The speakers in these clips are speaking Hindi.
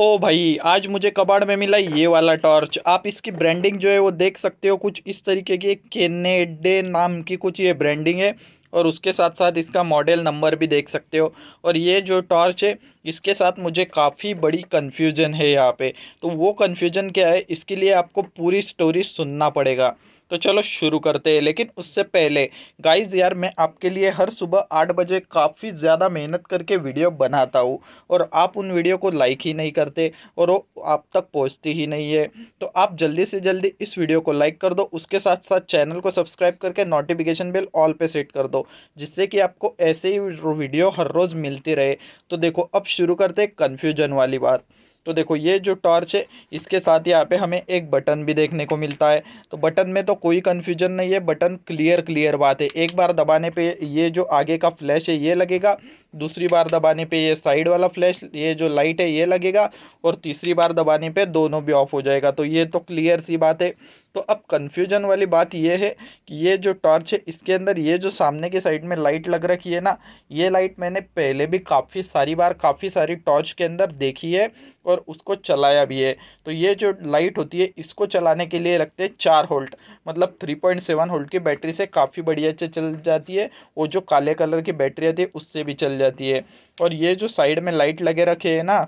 ओ भाई, आज मुझे कबाड़ में मिला ये वाला टॉर्च। आप इसकी ब्रांडिंग जो है वो देख सकते हो, कुछ इस तरीके की केनेडे नाम की कुछ ये ब्रांडिंग है। और उसके साथ साथ इसका मॉडल नंबर भी देख सकते हो। और ये जो टॉर्च है इसके साथ मुझे काफ़ी बड़ी कन्फ्यूजन है यहाँ पे। तो वो कन्फ्यूजन क्या है, इसके लिए आपको पूरी स्टोरी सुनना पड़ेगा। तो चलो शुरू करते हैं, लेकिन उससे पहले गाइज़ यार, मैं आपके लिए हर सुबह 8 बजे काफ़ी ज़्यादा मेहनत करके वीडियो बनाता हूँ। और आप उन वीडियो को लाइक ही नहीं करते और वो आप तक पहुंचती ही नहीं है। तो आप जल्दी से जल्दी इस वीडियो को लाइक कर दो, उसके साथ साथ चैनल को सब्सक्राइब करके नोटिफिकेशन बेल ऑल पे सेट कर दो, जिससे कि आपको ऐसे ही वीडियो हर रोज़ मिलती रहे। तो देखो, अब शुरू करते हैं कन्फ्यूजन वाली बात। तो देखो, ये जो टॉर्च है इसके साथ यहाँ पे हमें एक बटन भी देखने को मिलता है। तो बटन में तो कोई कन्फ्यूजन नहीं है, बटन क्लियर क्लियर बात है। एक बार दबाने पे ये जो आगे का फ्लैश है ये लगेगा, दूसरी बार दबाने पे ये साइड वाला फ्लैश, ये जो लाइट है ये लगेगा, और तीसरी बार दबाने पे दोनों भी ऑफ हो जाएगा। तो ये तो क्लियर सी बात है। तो अब कन्फ्यूजन वाली बात ये है कि ये जो टॉर्च है इसके अंदर ये जो सामने की साइड में लाइट लग रखी है ना, ये लाइट मैंने पहले भी काफ़ी सारी बार काफ़ी सारी टॉर्च के अंदर देखी है और उसको चलाया भी है। तो ये जो लाइट होती है इसको चलाने के लिए लगते हैं 4 वोल्ट, मतलब 3.7 वोल्ट की बैटरी से काफ़ी बढ़िया से चल जाती है। वो जो काले कलर की बैटरी आती है उससे भी चल जाती है। और ये जो साइड में लाइट लगे रखे हैं ना,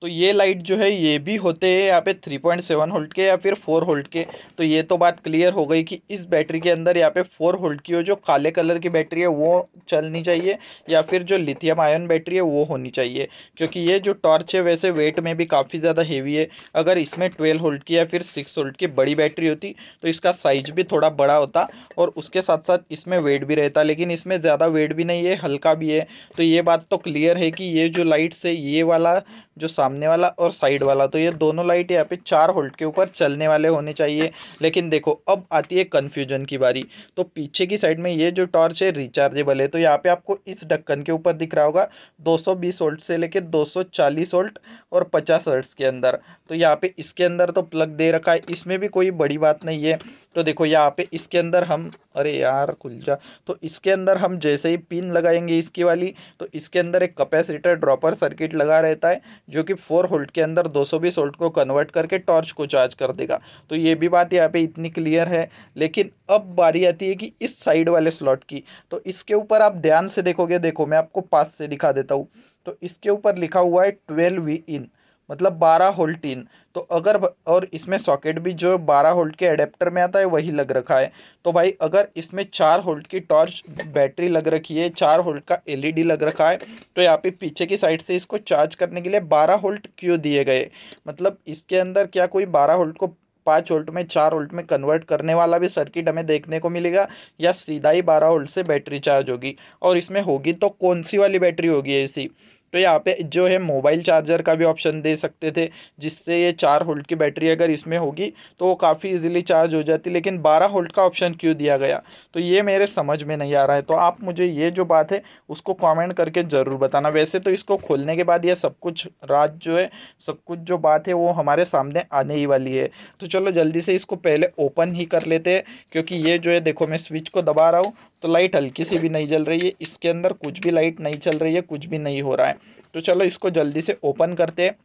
तो ये लाइट जो है ये भी होते हैं यहाँ पे 3.7 वोल्ट के या फिर 4 वोल्ट के। तो ये तो बात क्लियर हो गई कि इस बैटरी के अंदर यहाँ पे 4 वोल्ट की वो जो काले कलर की बैटरी है वो चलनी चाहिए, या फिर जो लिथियम आयन बैटरी है वो होनी चाहिए। क्योंकि ये जो टॉर्च है वैसे वेट में भी काफ़ी ज़्यादा हेवी है। अगर इसमें 12 वोल्ट की या फिर 6 वोल्ट की बड़ी बैटरी होती तो इसका साइज भी थोड़ा बड़ा होता और उसके साथ साथ इसमें वेट भी रहता, लेकिन इसमें ज़्यादा वेट भी नहीं है, हल्का भी है। तो ये बात तो क्लियर है कि ये जो लाइट्स है ये वाला जो सामने वाला और साइड वाला, तो ये दोनों लाइट यहाँ पे 4 वोल्ट के ऊपर चलने वाले होने चाहिए। लेकिन देखो, अब आती है कन्फ्यूजन की बारी। तो पीछे की साइड में ये जो टॉर्च है रिचार्जेबल है। तो यहाँ पे आपको इस ढक्कन के ऊपर दिख रहा होगा 220 वोल्ट से लेके 240 वोल्ट और 50 हर्ट्ज के अंदर। तो यहाँ पे इसके अंदर तो प्लग दे रखा है, इसमें भी कोई बड़ी बात नहीं है। तो देखो यहाँ पे इसके अंदर हम, अरे यार खुल जा। तो इसके अंदर हम जैसे ही पिन लगाएंगे इसकी वाली, तो इसके अंदर एक कैपेसिटर ड्रॉपर सर्किट लगा रहता है, जो कि 4 वोल्ट के अंदर 220 वोल्ट को कन्वर्ट करके टॉर्च को चार्ज कर देगा। तो ये भी बात यहाँ पे इतनी क्लियर है। लेकिन अब बारी आती है कि इस साइड वाले स्लॉट की। तो इसके ऊपर आप ध्यान से देखोगे, देखो मैं आपको पास से दिखा देता हूँ। तो इसके ऊपर लिखा हुआ है 12V इन, मतलब 12 वोल्ट इन। तो अगर और इसमें सॉकेट भी जो 12 वोल्ट के अडेप्टर में आता है वही लग रखा है। तो भाई अगर इसमें 4 वोल्ट की टॉर्च बैटरी लग रखी है, 4 वोल्ट का एलईडी लग रखा है, तो यहाँ पे पीछे की साइड से इसको चार्ज करने के लिए 12 वोल्ट क्यों दिए गए? मतलब इसके अंदर क्या कोई 12 वोल्ट को 5 वोल्ट में 4 वोल्ट में कन्वर्ट करने वाला भी सर्किट हमें देखने को मिलेगा, या सीधा ही 12 वोल्ट से बैटरी चार्ज होगी? और इसमें होगी तो कौन सी वाली बैटरी होगी ऐसी? तो यहाँ पे जो है मोबाइल चार्जर का भी ऑप्शन दे सकते थे, जिससे ये 4 वोल्ट की बैटरी अगर इसमें होगी तो वो काफ़ी इजीली चार्ज हो जाती, लेकिन 12 वोल्ट का ऑप्शन क्यों दिया गया? तो ये मेरे समझ में नहीं आ रहा है। तो आप मुझे ये जो बात है उसको कमेंट करके ज़रूर बताना। वैसे तो इसको खोलने के बाद ये सब कुछ रात जो है, सब कुछ जो बात है वो हमारे सामने आने ही वाली है। तो चलो जल्दी से इसको पहले ओपन ही कर लेते हैं, क्योंकि ये जो है देखो, मैं स्विच को दबा रहा हूँ तो लाइट हल्की सी भी नहीं जल रही है, इसके अंदर कुछ भी लाइट नहीं चल रही है, कुछ भी नहीं हो रहा है। तो चलो इसको जल्दी से ओपन करते हैं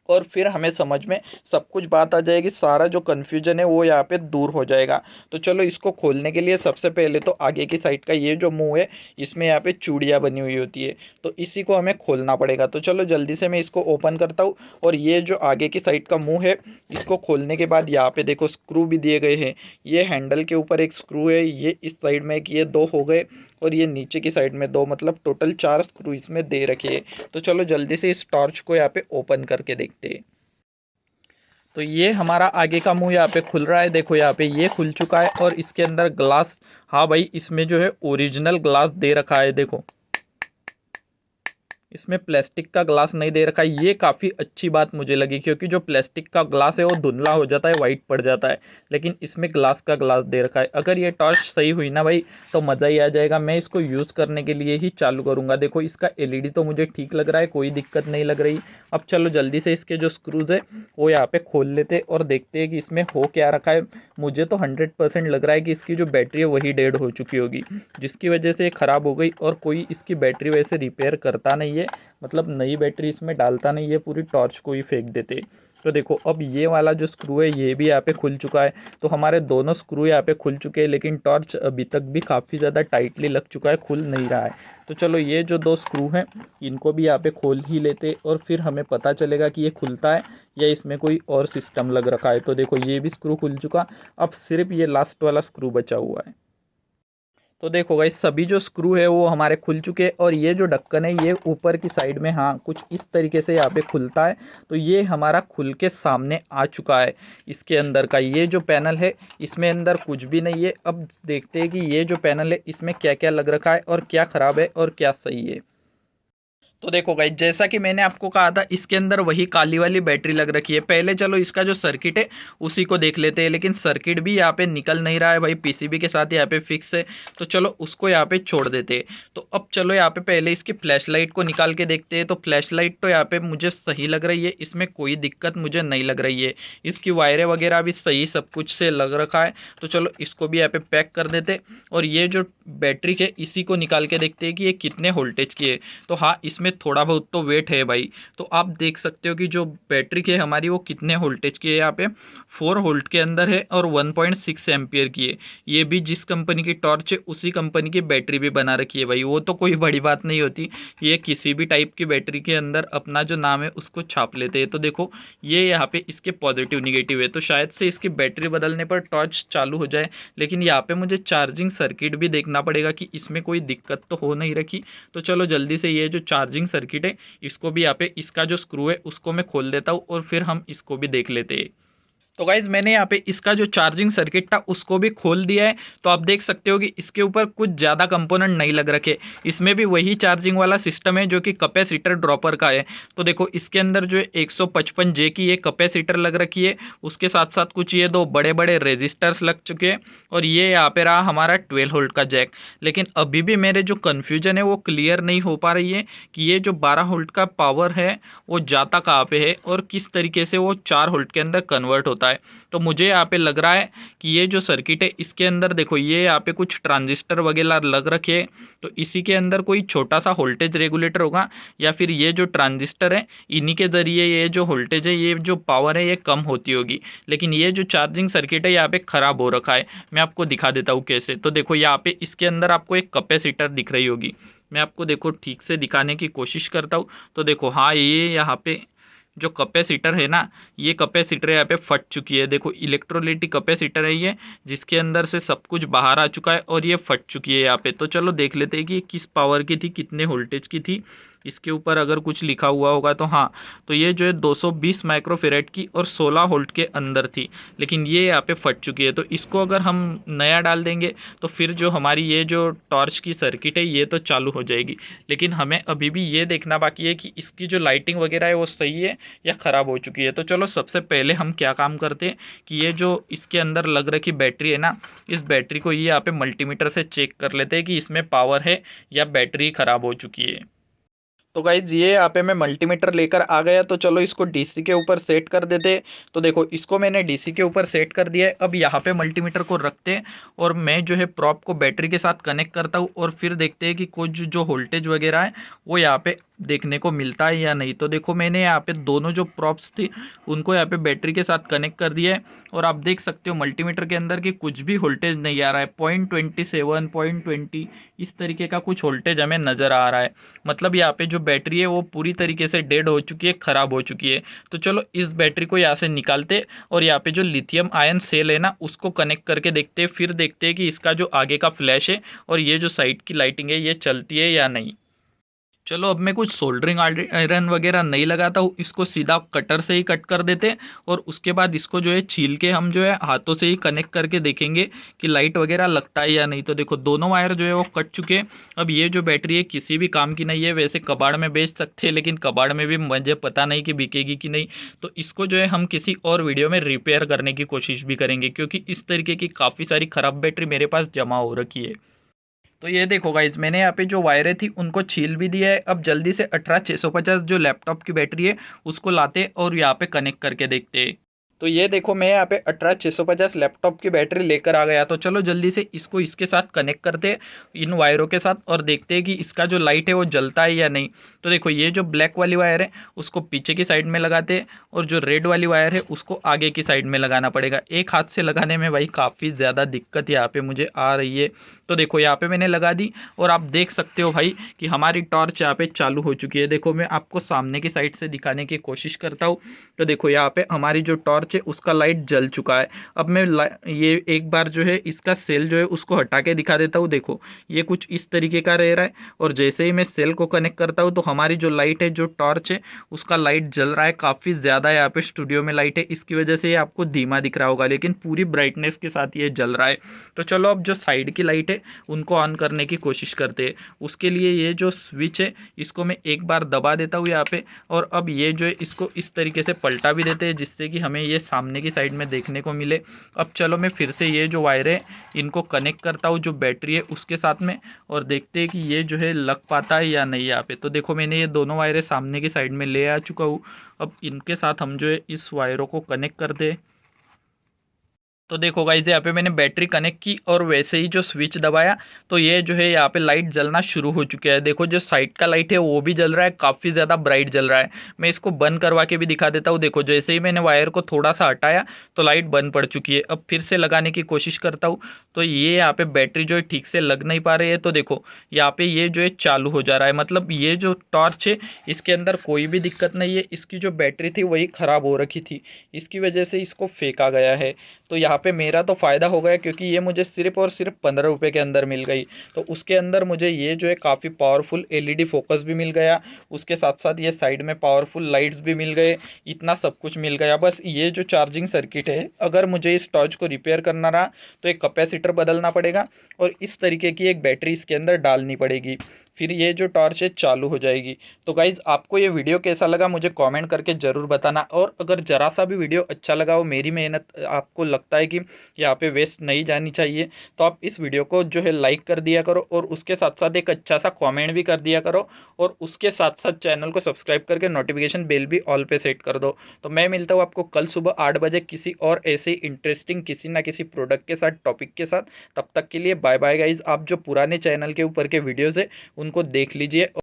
और फिर हमें समझ में सब कुछ बात आ जाएगी, सारा जो कन्फ्यूजन है वो यहाँ पे दूर हो जाएगा। तो चलो इसको खोलने के लिए सबसे पहले तो आगे की साइड का ये जो मुंह है इसमें यहाँ पे चूड़ियाँ बनी हुई होती है, तो इसी को हमें खोलना पड़ेगा। तो चलो जल्दी से मैं इसको ओपन करता हूँ। और ये जो आगे की साइड का मुंह है इसको खोलने के बाद यहाँ पे देखो स्क्रू भी दिए गए हैं। ये हैंडल के ऊपर एक स्क्रू है, ये इस साइड में एक, ये दो हो गए, और ये नीचे की साइड में दो, मतलब टोटल 4 स्क्रू इसमें दे रखे हैं। तो चलो जल्दी से इस टॉर्च को यहाँ पे ओपन करके देखते हैं। तो ये हमारा आगे का मुंह यहाँ पे खुल रहा है, देखो यहाँ पे ये खुल चुका है और इसके अंदर ग्लास, हाँ भाई इसमें जो है ओरिजिनल ग्लास दे रखा है, देखो इसमें प्लास्टिक का ग्लास नहीं दे रखा है। ये काफ़ी अच्छी बात मुझे लगी, क्योंकि जो प्लास्टिक का ग्लास है वो धुंधला हो जाता है, वाइट पड़ जाता है, लेकिन इसमें ग्लास का ग्लास दे रखा है। अगर ये टॉर्च सही हुई ना भाई तो मज़ा ही आ जाएगा। मैं इसको यूज़ करने के लिए ही चालू करूँगा। देखो इसका एलईडी तो मुझे ठीक लग रहा है, कोई दिक्कत नहीं लग रही। अब चलो जल्दी से इसके जो स्क्रूज़ है वो यहाँ पे खोल लेते और देखते हैं कि इसमें हो क्या रखा है। मुझे तो 100% लग रहा है कि इसकी जो बैटरी है वही डेड हो चुकी होगी, जिसकी वजह से ये ख़राब हो गई, और कोई इसकी बैटरी वैसे रिपेयर करता नहीं है। ये, मतलब नई बैटरी इसमें डालता नहीं है, पूरी टॉर्च को ही फेंक देते। तो देखो अब ये वाला जो स्क्रू है ये भी यहाँ पे खुल चुका है। तो हमारे दोनों स्क्रू यहाँ पे खुल चुके हैं, लेकिन टॉर्च अभी तक भी काफ़ी ज़्यादा टाइटली लग चुका है, खुल नहीं रहा है। तो चलो ये जो दो स्क्रू हैं इनको भी यहाँ पे खोल ही लेते और फिर हमें पता चलेगा कि ये खुलता है या इसमें कोई और सिस्टम लग रखा है। तो देखो ये भी स्क्रू खुल चुका, अब सिर्फ ये लास्ट वाला स्क्रू बचा हुआ है। तो देखो गाइस सभी जो स्क्रू है वो हमारे खुल चुके हैं, और ये जो ढक्कन है ये ऊपर की साइड में हाँ कुछ इस तरीके से यहाँ पे खुलता है। तो ये हमारा खुल के सामने आ चुका है। इसके अंदर का ये जो पैनल है इसमें अंदर कुछ भी नहीं है। अब देखते हैं कि ये जो पैनल है इसमें क्या क्या लग रखा है और क्या ख़राब है और क्या सही है। तो देखो गाइस जैसा कि मैंने आपको कहा था इसके अंदर वही काली वाली बैटरी लग रखी है। पहले चलो इसका जो सर्किट है उसी को देख लेते हैं, लेकिन सर्किट भी यहाँ पे निकल नहीं रहा है भाई, पीसीबी के साथ यहाँ पे फिक्स है। तो चलो उसको यहाँ पे छोड़ देते हैं। तो अब चलो यहाँ पे पहले इसकी फ्लैश लाइट को निकाल के देखते हैं। तो फ्लैश लाइट तो यहाँ पे मुझे सही लग रही है, इसमें कोई दिक्कत मुझे नहीं लग रही है। इसकी वायरें वगैरह भी सही सब कुछ से लग रखा है। तो चलो इसको भी यहाँ पे पैक कर देते और ये जो बैटरी है इसी को निकाल के देखते हैं कि ये कितने वोल्टेज की है। तो हाँ इसमें थोड़ा बहुत तो वेट है भाई। तो आप देख सकते हो कि जो बैटरी है हमारी वो कितने वोल्टेज की है, यहाँ पे 4 वोल्ट के अंदर है और 1.6 एम्पियर की है। ये भी जिस कंपनी की टॉर्च है उसी कंपनी की बैटरी भी बना रखी है भाई, वो तो कोई बड़ी बात नहीं होती। ये किसी भी टाइप की बैटरी के अंदर अपना जो नाम है उसको छाप लेते हैं। तो देखो ये यहाँ पे इसके पॉजिटिव निगेटिव है, तो शायद से इसकी बैटरी बदलने पर टॉर्च चालू हो जाए। लेकिन यहाँ पे मुझे चार्जिंग सर्किट भी देखना पड़ेगा कि इसमें कोई दिक्कत तो हो नहीं रखी। तो चलो जल्दी से ये जो चार्जिंग सर्किट है इसको भी यहाँ पे इसका जो स्क्रू है उसको मैं खोल देता हूँ और फिर हम इसको भी देख लेते हैं। तो गाइज़ मैंने यहाँ पे इसका जो चार्जिंग सर्किट था उसको भी खोल दिया है। तो आप देख सकते हो कि इसके ऊपर कुछ ज़्यादा कंपोनेंट नहीं लग रखे। इसमें भी वही चार्जिंग वाला सिस्टम है जो कि कैपेसिटर ड्रॉपर का है। तो देखो इसके अंदर जो 155J की ये कैपेसिटर लग रखी है, उसके साथ साथ कुछ ये दो बड़े बड़े रेजिस्टर्स लग चुके हैं, और ये यहाँ पे रहा हमारा 12 वोल्ट का जैक। लेकिन अभी भी मेरे जो कन्फ्यूजन है वो क्लियर नहीं हो पा रही है कि ये जो 12 वोल्ट का पावर है वो जाता कहाँ पे है और किस तरीके से वो 4 वोल्ट के अंदर कन्वर्ट होता है। तो मुझे यहाँ पे लग रहा है कि ये जो सर्किट है इसके अंदर देखो ये यहाँ पे कुछ ट्रांजिस्टर वगैरह लग रखे हैं। तो इसी के अंदर कोई छोटा सा वोल्टेज रेगुलेटर होगा, या फिर ये जो ट्रांजिस्टर है इन्हीं के ज़रिए ये जो वोल्टेज है ये जो पावर है ये कम होती होगी। लेकिन ये जो चार्जिंग सर्किट है यहाँ पे ख़राब हो रखा है। मैं आपको दिखा देता हूँ कैसे। तो देखो यहाँ पे इसके अंदर आपको एक कैपेसिटर दिख रही होगी। मैं आपको देखो ठीक से दिखाने की कोशिश करता हूँ। तो देखो हाँ ये यहाँ पे जो कैपेसिटर है ना, ये कैपेसिटर यहाँ पे फट चुकी है। देखो इलेक्ट्रोलाइटिक कैपेसिटर है ये, जिसके अंदर से सब कुछ बाहर आ चुका है और ये फट चुकी है यहाँ पे। तो चलो देख लेते हैं कि ये किस पावर की थी, कितने वोल्टेज की थी। इसके ऊपर अगर कुछ लिखा हुआ होगा तो हाँ, तो ये जो है 220 माइक्रोफेरेड की और 16 वोल्ट के अंदर थी। लेकिन ये यहाँ पे फट चुकी है। तो इसको अगर हम नया डाल देंगे तो फिर जो हमारी ये जो टॉर्च की सर्किट है ये तो चालू हो जाएगी। लेकिन हमें अभी भी ये देखना बाकी है कि इसकी जो लाइटिंग वगैरह है वो सही है या ख़राब हो चुकी है। तो चलो सबसे पहले हम क्या काम करते हैं कि ये जो इसके अंदर लग रखी बैटरी है ना, इस बैटरी को ये यहाँ पे मल्टीमीटर से चेक कर लेते हैं कि इसमें पावर है या बैटरी ख़राब हो चुकी है। तो गाइज ये यहाँ पे मैं मल्टीमीटर लेकर आ गया। तो चलो इसको डीसी के ऊपर सेट कर देते। तो देखो इसको मैंने डीसी के ऊपर सेट कर दिया है। अब यहाँ पे मल्टीमीटर को रखते हैं और मैं जो है प्रॉप को बैटरी के साथ कनेक्ट करता हूँ और फिर देखते हैं कि कुछ जो वोल्टेज वगैरह है वो यहाँ पे देखने को मिलता है या नहीं। तो देखो मैंने यहाँ पे दोनों जो प्रॉप्स थी उनको यहाँ पे बैटरी के साथ कनेक्ट कर दिया है, और आप देख सकते हो मल्टीमीटर के अंदर कि कुछ भी वोल्टेज नहीं आ रहा है। 0.27 0.20 इस तरीके का कुछ वोल्टेज हमें नज़र आ रहा है। मतलब यहाँ पे जो बैटरी है वो पूरी तरीके से डेड हो चुकी है, ख़राब हो चुकी है। तो चलो इस बैटरी को यहाँ से निकालते और यहाँ पे जो लिथियम आयन सेल है ना उसको कनेक्ट करके देखते हैं। फिर देखते हैं कि इसका जो आगे का फ्लैश है और ये जो साइड की लाइटिंग है ये चलती है या नहीं। चलो अब मैं कुछ सोल्डरिंग आयरन वगैरह नहीं लगाता हूँ, इसको सीधा कटर से ही कट कर देते और उसके बाद इसको जो है छील के हम जो है हाथों से ही कनेक्ट करके देखेंगे कि लाइट वगैरह लगता है या नहीं। तो देखो दोनों वायर जो है वो कट चुके हैं। अब ये जो बैटरी है किसी भी काम की नहीं है। वैसे कबाड़ में बेच सकते हैं, लेकिन कबाड़ में भी मुझे पता नहीं कि बिकेगी कि नहीं। तो इसको जो है हम किसी और वीडियो में रिपेयर करने की कोशिश भी करेंगे, क्योंकि इस तरीके की काफ़ी सारी ख़राब बैटरी मेरे पास जमा हो रखी है। तो ये देखो गाइज मैंने यहाँ पे जो वायरें थी उनको छील भी दिया है। अब जल्दी से 18650 जो लैपटॉप की बैटरी है उसको लाते और यहाँ पे कनेक्ट करके देखते हैं। तो ये देखो मैं यहाँ पे 18650 लैपटॉप की बैटरी लेकर आ गया। तो चलो जल्दी से इसको इसके साथ कनेक्ट करते हैं इन वायरों के साथ और देखते हैं कि इसका जो लाइट है वो जलता है या नहीं। तो देखो ये जो ब्लैक वाली वायर है उसको पीछे की साइड में लगाते हैं और जो रेड वाली वायर है उसको आगे की साइड में लगाना पड़ेगा। एक हाथ से लगाने में भाई काफ़ी ज़्यादा दिक्कत यहाँ पे मुझे आ रही है। तो देखो यहाँ पे मैंने लगा दी और आप देख सकते हो भाई कि हमारी टॉर्च यहाँ पे चालू हो चुकी है। देखो मैं आपको सामने की साइड से दिखाने की कोशिश करता हूँ। तो देखो यहाँ पे हमारी जो टॉर्च है उसका लाइट जल चुका है। अब मैं ये एक बार जो है इसका सेल जो है उसको हटा के दिखा देता हूँ। देखो ये कुछ इस तरीके का रह रहा है और जैसे ही मैं सेल को कनेक्ट करता हूँ तो हमारी जो लाइट है, जो टॉर्च है, उसका लाइट जल रहा है। काफ़ी ज़्यादा यहाँ पे स्टूडियो में लाइट है, इसकी वजह से ये आपको धीमा दिख रहा होगा, लेकिन पूरी ब्राइटनेस के साथ ये जल रहा है। तो चलो अब जो साइड की लाइट है उनको ऑन करने की कोशिश करते हैं। उसके लिए ये जो स्विच है इसको मैं एक बार दबा देता हूँ यहाँ पे, और अब ये जो है इसको इस तरीके से पलटा भी देते हैं जिससे कि हमें ये सामने की साइड में देखने को मिले। अब चलो मैं फिर से ये जो वायर है इनको कनेक्ट करता हूँ जो बैटरी है उसके साथ में, और देखते हैं कि ये जो है लग पाता है या नहीं यहाँ पे। तो देखो मैंने ये दोनों वायरें सामने की साइड में ले आ चुका हूँ। अब इनके साथ हम जो है इस वायरों को कनेक्ट कर दे। तो देखो गाइस यहाँ पे मैंने बैटरी कनेक्ट की और वैसे ही जो स्विच दबाया तो ये जो है यहाँ पे लाइट जलना शुरू हो चुका है। देखो जो साइड का लाइट है वो भी जल रहा है, काफ़ी ज़्यादा ब्राइट जल रहा है। मैं इसको बंद करवा के भी दिखा देता हूँ। देखो जैसे ही मैंने वायर को थोड़ा सा हटाया तो लाइट बंद पड़ चुकी है। अब फिर से लगाने की कोशिश करता हूँ तो ये यहाँ पे बैटरी जो है ठीक से लग नहीं पा रही है। तो देखो यहाँ पे ये जो है चालू हो जा रहा है, मतलब ये जो टॉर्च है इसके अंदर कोई भी दिक्कत नहीं है। इसकी जो बैटरी थी वही ख़राब हो रखी थी, इसकी वजह से इसको फेंका गया है। तो यहाँ पे मेरा तो फ़ायदा हो गया क्योंकि ये मुझे सिर्फ और सिर्फ 15 रुपये के अंदर मिल गई। तो उसके अंदर मुझे ये जो है काफ़ी पावरफुल एलईडी फोकस भी मिल गया, उसके साथ साथ ये साइड में पावरफुल लाइट्स भी मिल गए, इतना सब कुछ मिल गया। बस ये जो चार्जिंग सर्किट है, अगर मुझे इस टॉर्च को रिपेयर करना रहा तो एक कैपेसिटर बदलना पड़ेगा और इस तरीके की एक बैटरी इसके अंदर डालनी पड़ेगी, फिर ये जो टॉर्च है चालू हो जाएगी। तो गाइज़ आपको ये वीडियो कैसा लगा मुझे कमेंट करके ज़रूर बताना, और अगर ज़रा सा भी वीडियो अच्छा लगा हो, मेरी मेहनत आपको लगता है कि यहाँ पे वेस्ट नहीं जानी चाहिए, तो आप इस वीडियो को जो है लाइक कर दिया करो और उसके साथ साथ एक अच्छा सा कमेंट भी कर दिया करो, और उसके साथ साथ चैनल को सब्सक्राइब करके नोटिफिकेशन बेल भी ऑल पे सेट कर दो। तो मैं मिलता हूँ आपको कल सुबह 8 बजे किसी और ऐसे इंटरेस्टिंग किसी ना किसी प्रोडक्ट के साथ, टॉपिक के साथ। तब तक के लिए बाय बाय गाइज़। आप जो पुराने चैनल के ऊपर के वीडियोज़ है उनको देख लीजिए।